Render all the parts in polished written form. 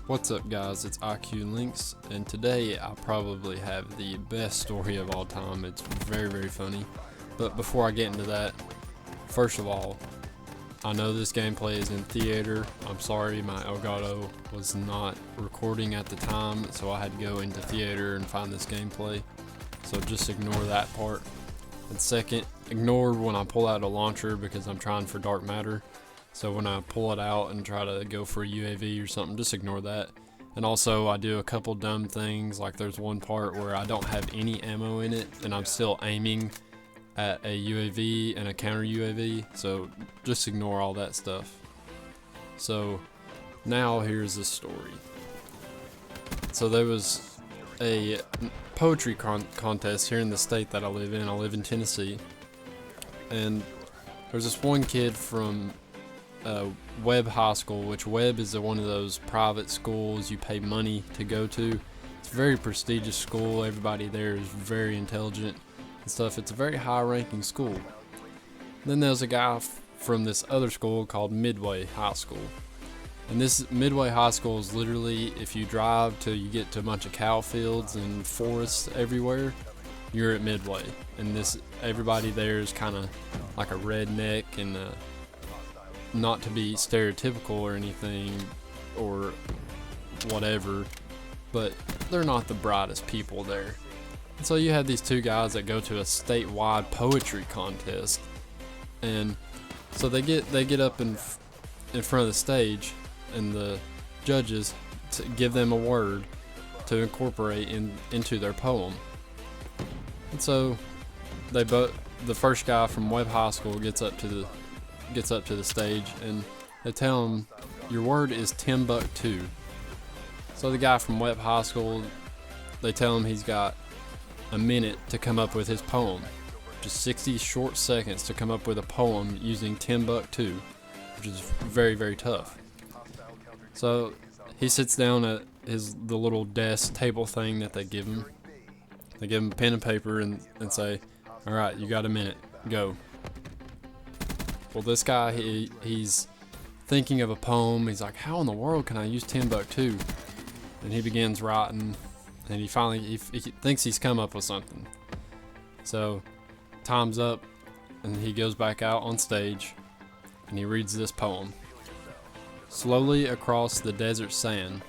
What's up, guys? It's IQ Links, and today I probably have the best story of all time. It's very, very funny. But before I get into that, first of all, I know this gameplay is in theater. I'm sorry, my Elgato was not recording at the time, so I had to go into theater and find this gameplay. So just ignore that part. And second, ignore when I pull out a launcher because I'm trying for dark matter. So when I pull it out and try to go for a UAV or something, just ignore that. And also I do a couple dumb things, like there's one part where I don't have any ammo in it and I'm still aiming at a UAV and a counter UAV, so just ignore all that stuff. So now here's the story. So there was a poetry contest here in the state that I live in. I live in Tennessee, and there's this one kid from Webb High School, which Webb is one of those private schools you pay money to go to. It's a very prestigious school. Everybody there is very intelligent and stuff. It's a very high-ranking school. Then there's a guy from this other school called Midway High School. And this Midway High School is literally, if you drive till you get to a bunch of cow fields and forests everywhere, you're at Midway. And everybody there is kind of like a redneck, and not to be stereotypical or anything or whatever, but they're not the brightest people there. And so you have these two guys that go to a statewide poetry contest, and so they get up in front of the stage, and the judges give them a word to incorporate into their poem. And so the first guy from Webb High School gets up to the stage, and they tell him, your word is Timbuktu. So the guy from Webb High School, they tell him he's got a minute to come up with his poem. Just 60 short seconds to come up with a poem using Timbuktu, which is very, very tough. So he sits down at the little desk table thing that they give him. They give him pen and paper and say, alright, you got a minute, go. Well, this guy, he's thinking of a poem. He's like, how in the world can I use Timbuktu? And he begins writing, and he thinks he's come up with something. So time's up, and he goes back out on stage, and he reads this poem. Slowly across the desert sand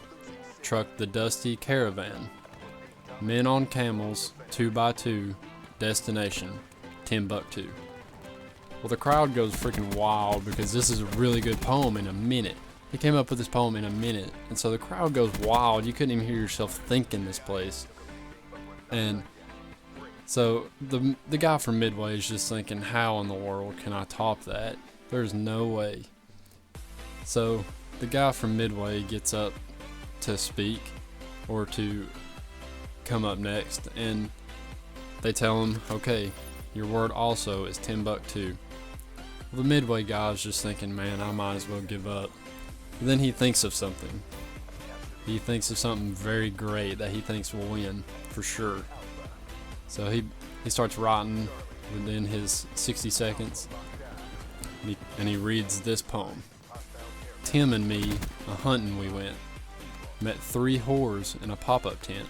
trucked the dusty caravan. Men on camels, 2 by 2, destination Timbuktu. Well, the crowd goes freaking wild because this is a really good poem in a minute. He came up with this poem in a minute, and so the crowd goes wild. You couldn't even hear yourself think in this place. And so the guy from Midway is just thinking, how in the world can I top that? There's no way. So the guy from Midway gets up to speak, or to come up next, and they tell him, okay, your word also is Timbuktu. Well, the Midway guy is just thinking, man, I might as well give up. And then he thinks of something. He thinks of something very great that he thinks will win for sure. So he starts writing within his 60 seconds, and he reads this poem. Tim and me, a-huntin' we went, met 3 whores in a pop-up tent.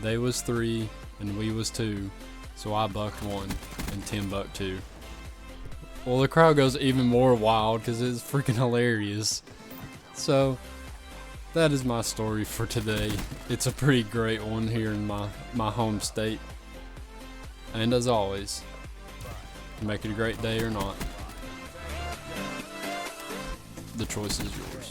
They was 3 and we was 2, so I bucked 1 and Tim bucked 2. Well, the crowd goes even more wild because it's freaking hilarious. So that is my story for today. It's a pretty great one here in my home state. And as always, make it a great day or not, the choice is yours.